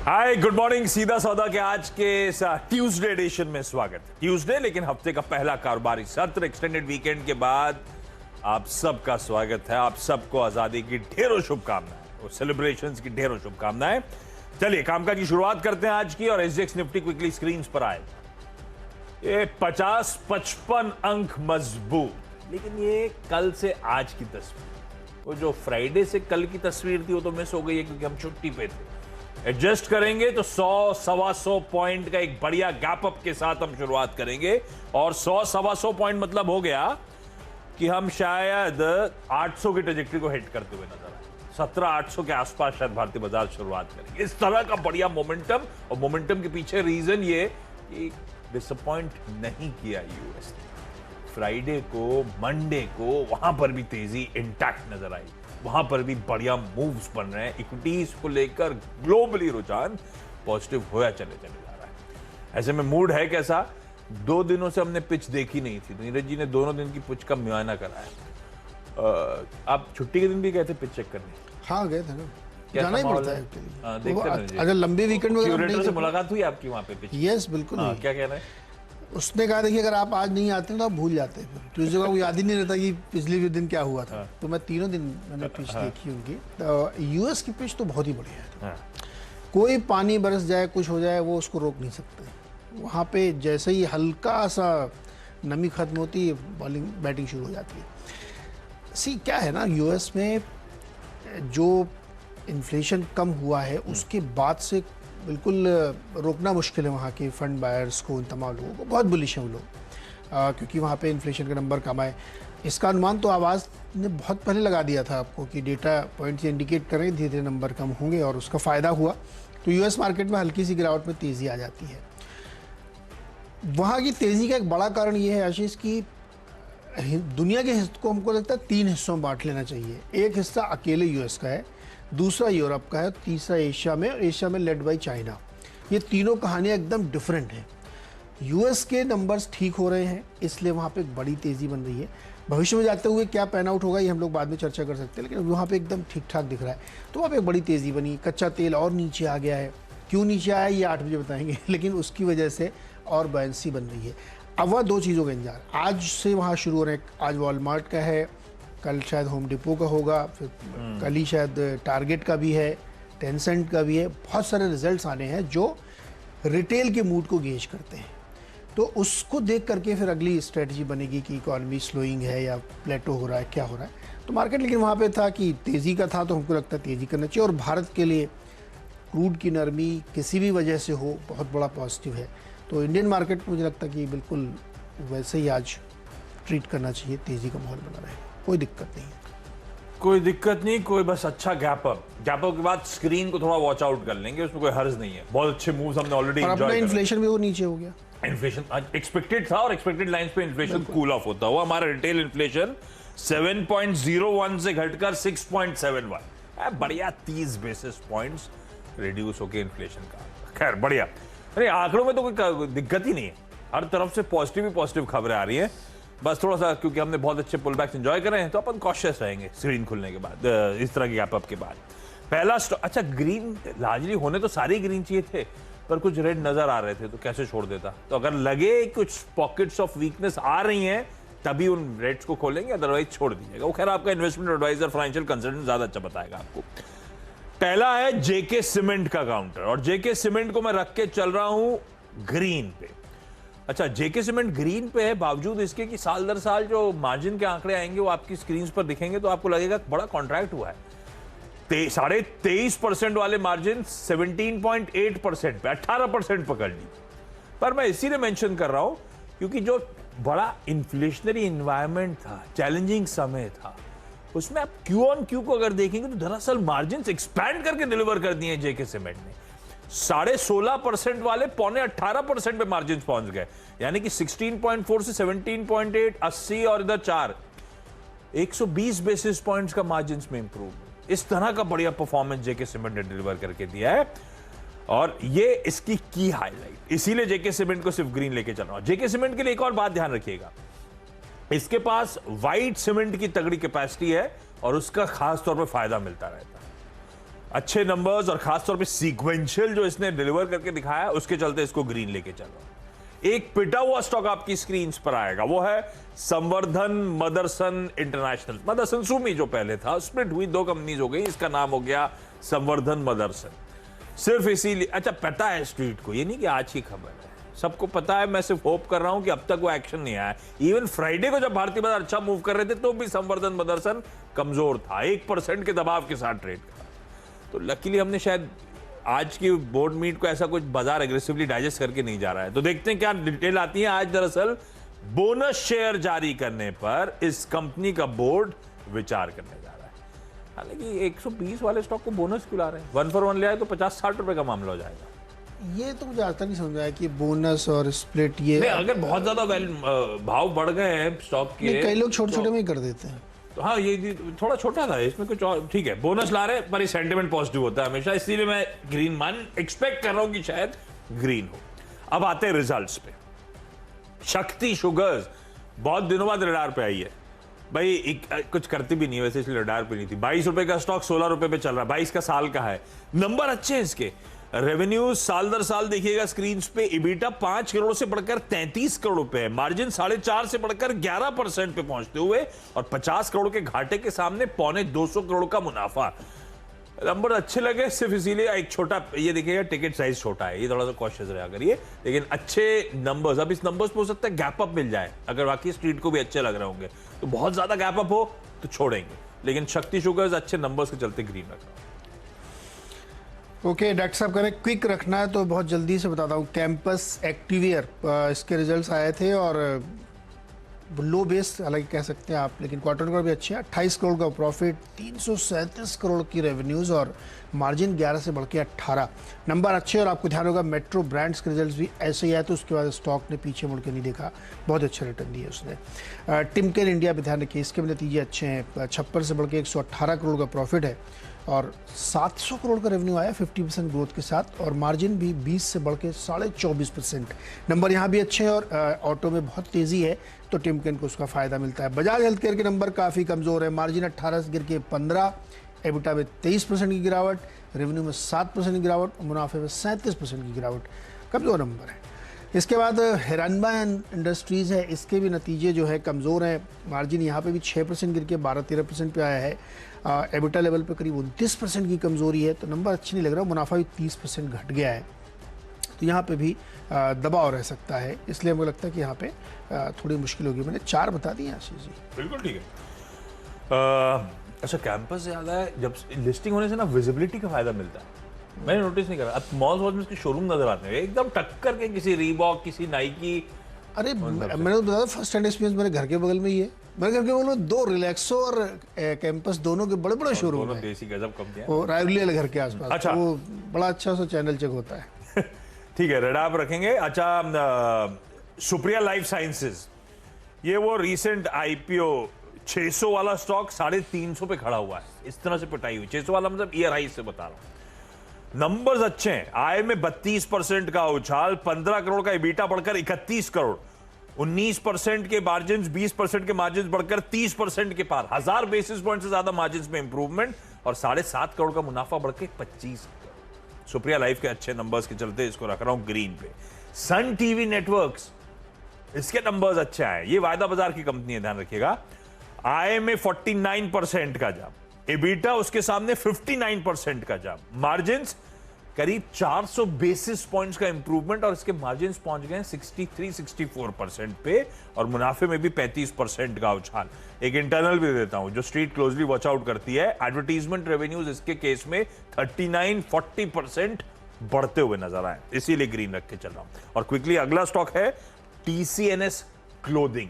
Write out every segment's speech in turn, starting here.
Hi good morning. सीधा सौदा के आज के ट्यूसडे एडिशन में स्वागत है। ट्यूसडे लेकिन हफ्ते का पहला कारोबारी सत्र एक्सटेंडेड वीकेंड के बाद आप सबका स्वागत है। आप सबको आजादी की ढेरों शुभकामनाएं और सेलिब्रेशंस की ढेरों शुभकामनाएं। चलिए कामकाज की शुरुआत करते हैं आज की। और एसजीएक्स निफ्टी क्विकली स्क्रीन पर आए। ये 50-55 अंक मजबूत, लेकिन ये कल से आज की तस्वीर, वो जो फ्राइडे से कल की तस्वीर थी वो तो मिस हो गई है क्योंकि हम छुट्टी पे थे। एडजस्ट करेंगे तो 100-125 पॉइंट का एक बढ़िया गैप अप के साथ हम शुरुआत करेंगे। और 100-125 पॉइंट मतलब हो गया कि हम शायद 800 की ट्रेजेक्टरी को हिट करते हुए नजर आए। 17,800 के आसपास शायद भारतीय बाजार शुरुआत करेंगे। इस तरह का बढ़िया मोमेंटम, और मोमेंटम के पीछे रीजन ये कि डिसअपॉइंट नहीं किया यूएस ने। फ्राइडे को, मंडे को वहां पर भी तेजी इंटैक्ट नजर आई। वहां पर भी बढ़िया मूव्स बन रहे हैं। इक्विटीज को लेकर ग्लोबली रुझान पॉजिटिव होया चले जा रहा है। ऐसे में मूड है कैसा? 2 दिनों से हमने पिच देखी नहीं थी। नीरज जी ने दोनों दिन की पिच का मुआयना कराया। आप छुट्टी के दिन भी गए थे पिच चेक करने? हाँ गए थे ना, जाना ही पड़ता है। अगर लंबे वीकेंड में क्यूरेटर से मुलाकात हुई आपकी वहां पे पिच? यस बिल्कुल। क्या कह रहे हैं? उसने कहा देखिए अगर आप आज नहीं आते तो आप भूल जाते हैं। फिर ट्यूसडे को याद ही नहीं रहता कि पिछले दिन क्या हुआ था। तो मैं तीनों दिन मैंने पिच देखी उनकी। तो यूएस की पिच तो बहुत ही बढ़िया है। कोई पानी बरस जाए, कुछ हो जाए, वो उसको रोक नहीं सकते। वहाँ पे जैसे ही हल्का सा नमी खत्म होती है, बॉलिंग बैटिंग शुरू हो जाती है। सी क्या है ना, यूएस में जो इन्फ्लेशन कम हुआ है उसके बाद से बिल्कुल रोकना मुश्किल है वहाँ के फंड बायर्स को। उन तमाम लोगों को बहुत बुलिश है वो लोग, क्योंकि वहाँ पे इन्फ्लेशन के नंबर कम आए। इसका अनुमान तो आवाज़ ने बहुत पहले लगा दिया था आपको कि डेटा पॉइंट्स इंडिकेट करें धीरे धीरे नंबर कम होंगे, और उसका फ़ायदा हुआ। तो यूएस मार्केट में हल्की सी गिरावट में तेज़ी आ जाती है। वहाँ की तेज़ी का एक बड़ा कारण ये है आशीष की दुनिया के हिस्से को हमको लगता है 3 हिस्सों में बांट लेना चाहिए। एक हिस्सा अकेले यूएस का है, दूसरा यूरोप का है, तीसरा एशिया में, और एशिया में लेड बाई चाइना। ये तीनों कहानियाँ एकदम डिफरेंट हैं। यूएस के नंबर्स ठीक हो रहे हैं, इसलिए वहाँ पे एक बड़ी तेज़ी बन रही है। भविष्य में जाते हुए क्या पैन आउट होगा ये हम लोग बाद में चर्चा कर सकते हैं, लेकिन वहाँ पे एकदम ठीक ठाक दिख रहा है। तो वहाँ पे एक बड़ी तेज़ी बनी। कच्चा तेल और नीचे आ गया है। क्यों नीचे आया ये 8 बजे बताएंगे, लेकिन उसकी वजह से और बयानसी बन रही है। अब वह 2 चीज़ों का इंतजार आज से वहाँ शुरू हो रहे हैं। आज वॉलमार्ट का है, कल शायद होम डिपो का होगा, फिर कल ही शायद टारगेट का भी है, टेंसेंट का भी है। बहुत सारे रिजल्ट्स आने हैं जो रिटेल के मूड को गेज करते हैं। तो उसको देख करके फिर अगली स्ट्रेटजी बनेगी कि इकॉनमी स्लोइंग है या प्लेटो हो रहा है, क्या हो रहा है। तो मार्केट लेकिन वहाँ पे था कि तेज़ी का था, तो हमको लगता है तेज़ी करना चाहिए। और भारत के लिए क्रूड की नरमी किसी भी वजह से हो बहुत बड़ा पॉजिटिव है। तो इंडियन मार्केट मुझे लगता है कि बिल्कुल वैसे ही आज ट्रीट करना चाहिए। तेज़ी का माहौल बना रहेगा, कोई दिक्कत नहीं। कोई दिक्कत नहीं, कोई बस अच्छा गैप अप के बाद स्क्रीन को थोड़ा वॉच आउट कर लेंगे, उसमें कोई हर्ज नहीं है। बहुत अच्छे मूव्स हमने ऑलरेडी एंजॉय किए। इन्फ्लेशन भी वो नीचे हो गया। इन्फ्लेशन एक्सपेक्टेड था, और एक्सपेक्टेड लाइंस पे इन्फ्लेशन कूल ऑफ होता हुआ हमारा रिटेल इन्फ्लेशन 7.01 से घटकर 6.71, बढ़िया 30 बेसिस पॉइंट्स रिड्यूस होके इन्फ्लेशन का। खैर बढ़िया। अरे आंकड़ों में तो कोई दिक्कत ही नहीं है, हर तरफ से पॉजिटिव ही पॉजिटिव खबरें आ रही है। बस थोड़ा सा क्योंकि हमने बहुत अच्छे पुल बैक्स एंजॉय कर रहे हैं, तो अपन कॉशियस रहेंगे स्क्रीन खुलने के बाद, इस तरह के गैप अप के बाद। पहला अच्छा ग्रीन लार्जली होने तो सारे ग्रीन चाहिए थे, पर कुछ रेड नजर आ रहे थे, तो कैसे छोड़ देता। तो अगर लगे कुछ पॉकेट्स ऑफ वीकनेस आ रही हैं तभी उन रेड्स को खोलेंगे, अदरवाइज छोड़ दीजिएगा। वो खैर आपका इन्वेस्टमेंट एडवाइजर, फाइनेंशियल कंसल्टेंट ज्यादा अच्छा बताएगा आपको। पहला है जेके सीमेंट का काउंटर, और जेके सीमेंट को मैं रख के चल रहा हूं ग्रीन पे। अच्छा, जेके सीमेंट ग्रीन पे है बावजूद इसके कि साल दर साल जो मार्जिन के आंकड़े आएंगे वो आपकी स्क्रीन पर दिखेंगे, तो आपको लगेगा बड़ा कॉन्ट्रैक्ट हुआ है। 23.5% वाले मार्जिन 17.8% पे 18% पकड़ ली। पर मैं इसीलिए मेंशन कर रहा हूं क्योंकि जो बड़ा इन्फ्लेशनरी एनवायरनमेंट था, चैलेंजिंग समय था, उसमें आप क्यू ऑन क्यू को अगर देखेंगे तो दरअसल मार्जिन एक्सपैंड करके डिलीवर कर दिए जेके सीमेंट ने। 16.5% वाले 17.5% पे मार्जिन पहुंच गए, यानी कि 16.4 से 17.8, 80 और इधर 4, 120 बेसिस पॉइंट्स का मार्जिन में इंप्रूवमेंट। इस तरह का बढ़िया परफॉर्मेंस जेके सीमेंट ने डिलीवर करके दिया है, और ये इसकी की हाईलाइट। इसीलिए जेके सीमेंट को सिर्फ ग्रीन लेके चल रहा हूं। जेके सीमेंट के लिए एक और बात ध्यान रखिएगा, इसके पास व्हाइट सीमेंट की तगड़ी कैपेसिटी है और उसका खास तौर पर फायदा मिलता रहता है। अच्छे नंबर्स और खासतौर पे सीक्वेंशियल जो इसने डिलीवर करके दिखाया, उसके चलते इसको ग्रीन लेके चल रहा हूं। एक पिटा हुआ स्टॉक आपकी स्क्रीन पर आएगा, वो है संवर्धन मदरसन इंटरनेशनल। मदरसन सुमी जो पहले था, स्प्लिट हुई, 2 कंपनीज हो गई, इसका नाम हो गया संवर्धन मदरसन। सिर्फ इसीलिए, अच्छा पता है स्ट्रीट को, ये नहीं कि आज की खबर है, सबको पता है। मैं सिर्फ होप कर रहा हूं कि अब तक वो एक्शन नहीं आया। इवन फ्राइडे को जब भारतीय बाजार अच्छा मूव कर रहे थे तो भी संवर्धन मदरसन कमजोर था, 1% के दबाव के साथ ट्रेड करा। तो लकीली हमने शायद आज की बोर्ड मीट को ऐसा कुछ बाजार एग्रेसिवली डाइजेस्ट करके नहीं जा रहा है। तो देखते हैं क्या डिटेल आती है। आज दरअसल बोनस शेयर जारी करने पर इस कंपनी का बोर्ड विचार करने जा रहा है। हालांकि 120 वाले स्टॉक को बोनस क्यों ला रहे हैं? 1 for 1 ले आए तो 50-60 रुपए का मामला हो जाएगा। ये तो मुझे आज तक नहीं समझ आया कि बोनस और स्प्लिट ये नहीं, अगर बहुत ज्यादा भाव बढ़ गए हैं स्टॉक के, कई लोग छोटे छोटे में ही कर देते हैं। तो हाँ, ये थोड़ा छोटा था, इसमें कुछ और ठीक है। बोनस ला रहे पर सेंटिमेंट पॉजिटिव होता है हमेशा, इसीलिए मैं ग्रीन मान एक्सपेक्ट कर रहा हूं कि शायद ग्रीन हो। अब आते हैं रिजल्ट्स पे। शक्ति शुगर्स बहुत दिनों बाद रडार पे आई है भाई, कुछ करती भी नहीं वैसे, इसलिए रडार पे नहीं थी। 22 रुपए का स्टॉक 16 रुपए पे चल रहा है, 22 का साल का है। नंबर अच्छे हैं इसके, रेवेन्यू साल दर साल देखिएगा स्क्रीन पे, इबिटा 5 करोड़ से बढ़कर 33 करोड़ रुपए है, मार्जिन 4.5 से बढ़कर 11% पे पहुंचते हुए, और 50 करोड़ के घाटे के सामने 250 करोड़ का मुनाफा। नंबर अच्छे लगे, सिर्फ इसीलिए एक छोटा, ये देखिएगा टिकट साइज छोटा है, ये थोड़ा सा कॉशियस रहा करिए, लेकिन अच्छे नंबर्स। अब इस नंबर्स पे हो सकता है गैप अप मिल जाए, अगर बाकी स्ट्रीट को भी अच्छे लग रहे होंगे तो। बहुत ज्यादा गैप अप हो तो छोड़ेंगे, लेकिन शक्ति शुगर्स अच्छे नंबर्स के चलते ग्रीन रख रहा हूं। ओके डॉक्टर साहब, करें क्विक रखना है तो बहुत जल्दी से बताता हूँ। कैंपस एक्टिवियर, इसके रिजल्ट्स आए थे और लो बेस हालांकि कह सकते हैं आप, लेकिन क्वार्टर भी अच्छे हैं। 28 करोड़ का प्रॉफिट, 337 करोड़ की रेवेन्यूज़ और मार्जिन 11 से बढ़ के 18। नंबर अच्छे, और आपको ध्यान होगा मेट्रो ब्रांड्स के रिजल्ट्स भी ऐसे ही आए, तो उसके बाद स्टॉक ने पीछे मुड़ के नहीं देखा, बहुत अच्छे रिटर्न दिए उसने। टिमकेन इंडिया पे ध्यान रखिए, इसके भी नतीजे अच्छे हैं। 56 से बढ़ के 118 करोड़ का प्रॉफिट है और 700 करोड़ का रेवेन्यू आया 50% ग्रोथ के साथ, और मार्जिन भी 20 से बढ़ के 24.5%। नंबर यहाँ भी अच्छे हैं, और ऑटो में बहुत तेज़ी है तो टिमकेन को उसका फ़ायदा मिलता है। बजाज हेल्थ केयर के नंबर काफ़ी कमज़ोर है, मार्जिन 18 से गिर के 15, एबिटा में 23% की गिरावट, रेवेन्यू में 7% की गिरावट, मुनाफे में 37% की गिरावट, कमज़ोर नंबर है। इसके बाद हिरनबा इंडस्ट्रीज़ है, इसके भी नतीजे जो है कमज़ोर हैं। मार्जिन यहाँ पे भी 6% गिर के 12-13% पे आया है। एबिटा लेवल पे करीब 29% की कमज़ोरी है, तो नंबर अच्छी नहीं लग रहा। मुनाफा भी 30% घट गया है, तो यहाँ पे भी दबाव रह सकता है, इसलिए मुझे लगता है कि यहाँ पे थोड़ी मुश्किल होगी। मैंने 4 बता दिए आशीष जी। बिल्कुल ठीक है। अच्छा, कैंपस से याद है, जब लिस्टिंग होने से ना विजिबिलिटी का फायदा मिलता है, मैंने नोटिस नहीं करा। अब मॉल्स वॉल्स में उसके शोरूम नजर आते हैं एकदम टक्कर के, किसी रीबॉक, किसी नाइकी। अरे मैंने तो बताया फर्स्ट हैंड एक्सपीरियंस मेरे घर के बगल में ही है। मेरे घर के बगल में 2 रिलैक्सो और कैंपस दोनों के बड़े बड़े शोरूम है, देसी गजब कंपनी वो रायगुली वाले घर के आसपास। अच्छा, वो बड़ा अच्छा सा चैनल चेक होता है। ठीक है, रेडा आप रखेंगे। अच्छा, सुप्रिया लाइफ साइंसेज, ये वो रीसेंट आईपीओ 600 वाला स्टॉक 350 पे खड़ा हुआ है, इस तरह से पिटाई हुई। 600 वाला मतलब ईयर हाई से बता रहा हूं। नंबर्स अच्छे हैं, आय में 32% का उछाल, 15 करोड़ का इबीटा बढ़कर 31 करोड़, 19% के मार्जिन, 20% के मार्जिन बढ़कर 30% के पार, 1000 बेसिस पॉइंट से ज्यादा मार्जिन में इंप्रूवमेंट, और 7.5 करोड़ का मुनाफा बढ़ के 25 करोड़। सुप्रिया लाइफ के अच्छे नंबर्स के चलते इसको रख रहा हूं ग्रीन पे। सन टीवी नेटवर्क्स, इसके नंबर्स अच्छे आए, ये वायदा बाजार की कंपनी है, ध्यान रखिएगा। आय में 49% का जंप, एबिटा उसके सामने 59% का जंप, मार्जिन्स करीब 400 बेसिस पॉइंट्स का इंप्रूवमेंट, और इसके मार्जिन्स पहुंच गए 63-64% पे, और मुनाफे में भी 35% का उछाल। एक इंटरनल भी दे देता हूं जो स्ट्रीट क्लोजली वॉच आउट करती है, एडवर्टीजमेंट रेवेन्यूज इसके केस में 39-40% बढ़ते हुए नजर आए, इसीलिए ग्रीन रख के चल रहा हूं। और क्विकली अगला स्टॉक है TCNS क्लोथिंग,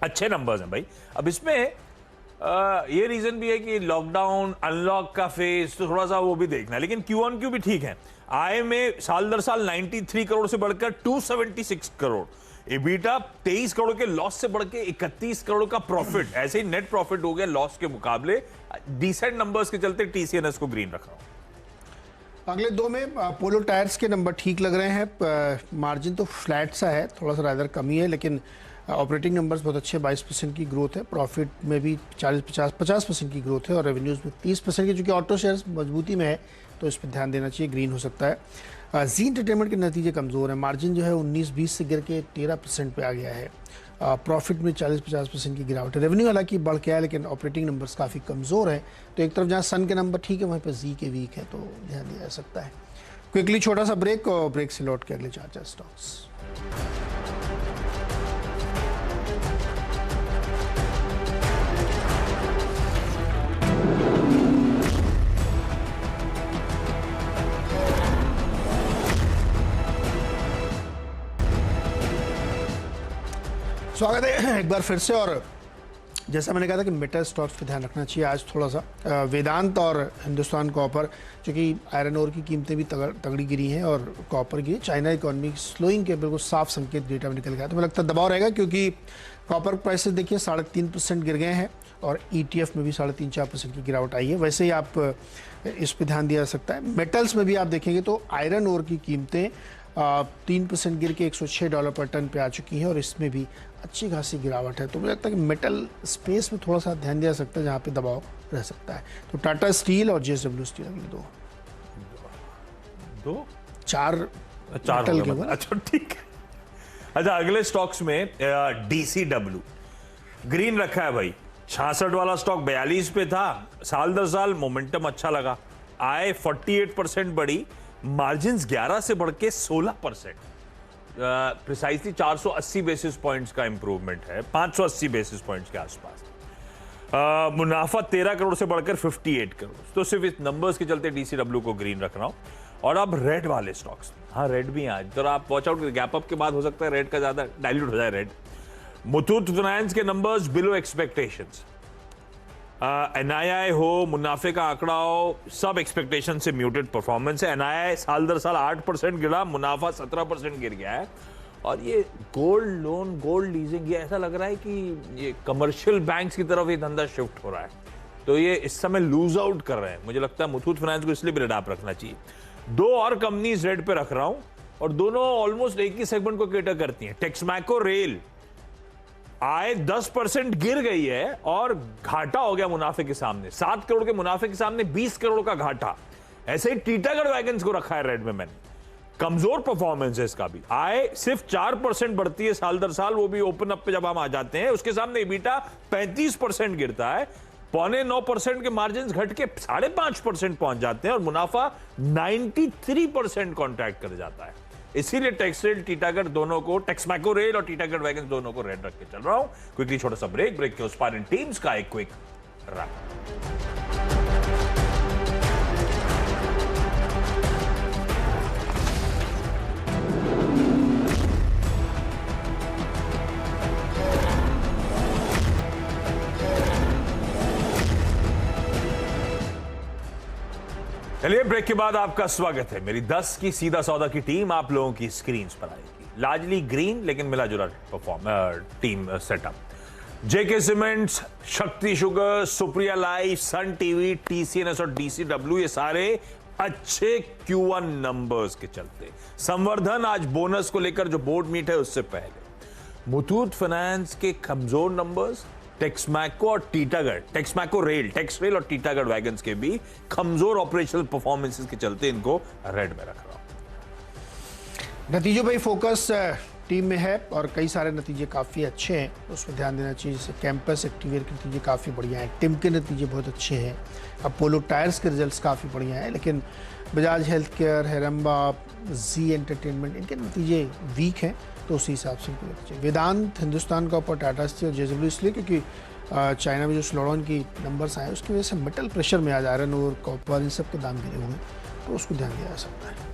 अच्छे नंबर्स हैं भाई। अब इसमें ये रीजन भी है कि लॉकडाउन अनलॉक का फेज, तो थोड़ा सा वो भी देखना है, लेकिन क्यू ऑन क्यू भी ठीक है। आय में साल दर साल 93 करोड़ से बढ़कर 276 करोड़, एबिटा 23 करोड़ के लॉस से बढ़ के 31 करोड़ का प्रॉफिट, ऐसे ही नेट प्रॉफिट हो गया लॉस के मुकाबले। डिसेंट नंबर्स के चलते TCNS को ग्रीन रख रहा हूं। अगले 2 में पोलो टायर्स के नंबर ठीक लग रहे हैं, मार्जिन तो फ्लैट सा है, थोड़ा सा रादर कमी है, लेकिन ऑपरेटिंग नंबर्स बहुत अच्छे, 22% की ग्रोथ है, प्रॉफिट में भी 50% की ग्रोथ है और रेवेन्यूज़ में 30% की, चूँकि ऑटो शेयर्स मजबूती में है तो इस पर ध्यान देना चाहिए, ग्रीन हो सकता है। जी एंटरटेनमेंट के नतीजे कमज़ोर हैं, मार्जिन जो है 19-20 से गिर के 13% पे आ गया है, प्रॉफिट में 40-50% की गिरावट है, रेवेन्यू हालांकि बढ़ के आया लेकिन ऑपरेटिंग नंबर्स काफ़ी कमज़ोर है। तो एक तरफ जहाँ सन के नंबर ठीक है वहीं पर जी के वीक है, तो ध्यान दिया जा सकता है। क्विकली छोटा सा ब्रेक और ब्रेक से लौट के अगले 4 स्टॉक्स। स्वागत है एक बार फिर से। और जैसा मैंने कहा था कि मेटल स्टॉक्स पे ध्यान रखना चाहिए आज थोड़ा सा। वेदांत और हिंदुस्तान कॉपर, क्योंकि आयरन ओर की कीमतें भी तगड़ी गिरी हैं और कॉपर गिरी, चाइना इकोनॉमी स्लोइंग के बिल्कुल साफ संकेत डेटा में निकल गया। तो मुझे लगता है दबाव रहेगा, क्योंकि कॉपर प्राइसेस देखिए 3.5% गिर गए हैं और ETF में भी 3.5-4% की गिरावट आई है। वैसे ही आप इस पर ध्यान दिया जा सकता है। मेटल्स में भी आप देखेंगे तो आयरन ओर की कीमतें 3% गिर के $106 पर टन पे आ चुकी हैं और इसमें भी अच्छी खासी गिरावट है। तो मुझे लगता है कि मेटल स्पेस में थोड़ा सा ध्यान दिया जा सकता है जहाँ पे दबाव रह सकता है। तो टाटा स्टील और JSW स्टील अगले चार मेटल के ऊपर। अच्छा ठीक है। अच्छा, अगले स्टॉक्स में DCW ग्रीन रखा है भाई। 66 वाला स्टॉक 42 पे था, साल दर साल मोमेंटम अच्छा लगा, आय 48% बढ़ी, मार्जिन्स 11 से बढ़ के 16%, प्रिसाइसली 480 बेसिस पॉइंट्स का इंप्रूवमेंट है, 580 बेसिस पॉइंट्स के आसपास। मुनाफा 13 करोड़ से बढ़कर 58 करोड़। तो सिर्फ इस नंबर्स के चलते DCW को ग्रीन रख रहा हूं। और अब रेड वाले स्टॉक्स, हाँ रेड भी हैं आज, तो आप वॉच आउट, गैप अप के बाद हो सकता है रेड का ज्यादा डाइल्यूट हो जाए रेड। मुथूट फाइनेंस के नंबर्स बिलो एक्सपेक्टेशंस, NII हो, मुनाफे का आंकड़ा हो, सब एक्सपेक्टेशन से म्यूटेड परफॉर्मेंस है। NII साल दर साल 8% गिरा, मुनाफा 17% गिर गया है। और ये गोल्ड लोन, गोल्ड लीजिंग, ये ऐसा लग रहा है कि ये कमर्शियल बैंक्स की तरफ ये धंधा शिफ्ट हो रहा है, तो ये इस समय लूज आउट कर रहे हैं। मुझे लगता है मुथूट फाइनेंस को इसलिए भी रेड आप रखना चाहिए। 2 और कंपनीज रेड पे रख रहा हूं और दोनों ऑलमोस्ट एक ही सेगमेंट को केटर करती हैं। टेक्समैको रेल, आय 10% गिर गई है और घाटा हो गया मुनाफे के सामने, 7 करोड़ के मुनाफे के सामने 20 करोड़ का घाटा। ऐसे ही टीटागढ़ वैगन्स को रखा है रेड में मैंने, कमजोर परफॉर्मेंस है इसका भी। आय सिर्फ 4% बढ़ती है साल दर साल, वो भी ओपन अप पे जब हम आ जाते हैं, उसके सामने EBITDA 35% गिरता है, 8.9% के मार्जिन घट के 5.5% पहुंच जाते हैं और मुनाफा 93% कॉन्ट्रैक्ट कर जाता है। इसीलिए टेक्सटाइल टीटागढ़ दोनों को, टेक्समैको रेल और टीटागढ़ वैगन दोनों को रेड रख के चल रहा हूं। क्विकली छोटा सा ब्रेक के उस पार इन टीम्स का एक क्विक रैप। चलिए, ब्रेक के बाद आपका स्वागत है। मेरी 10 की सीधा सौदा की टीम आप लोगों की स्क्रीन पर आएगी। लार्जली ग्रीन लेकिन मिला जुला टीम सेटअप। JK सीमेंट्स, शक्ति sugar, Supriya life, Sun TV, TCNS और DCW, ये सारे अच्छे Q1 नंबर्स के चलते। संवर्धन आज बोनस को लेकर जो बोर्ड मीट है उससे पहले। मुथूट फाइनेंस के कमजोर नंबर्स, टेक्समैको और टीटागढ़, टेक्समैको रेल, टेक्स रेल और टीटागढ़ वैगन्स के भी कमजोर ऑपरेशनल परफॉर्मेंसेस के चलते इनको रेड में रख रहा हूं। नतीजों पे फोकस टीम में है और कई सारे नतीजे काफ़ी अच्छे हैं, उस पर ध्यान देना चाहिए। जैसे कैंपस एक्टिवेयर के नतीजे काफ़ी बढ़िया हैं, टिम के नतीजे बहुत अच्छे हैं, अपोलो टायर्स के रिजल्ट्स काफ़ी बढ़िया हैं, लेकिन बजाज हेल्थ केयर, हेरम्बा, जी एंटरटेनमेंट, इनके नतीजे वीक हैं, तो उसी हिसाब से इनको देखना चाहिए। वेदांत, हिंदुस्तान का ऊपर, टाटा स्टील और JSW इसलिए क्योंकि चाइना में जो स्लोडाउन की नंबर्स आए उसकी वजह से मेटल प्रेशर में आज आयरन और कॉपर इन सब के दाम गिरे हुए हैं, तो उसको ध्यान दिया जा सकता है।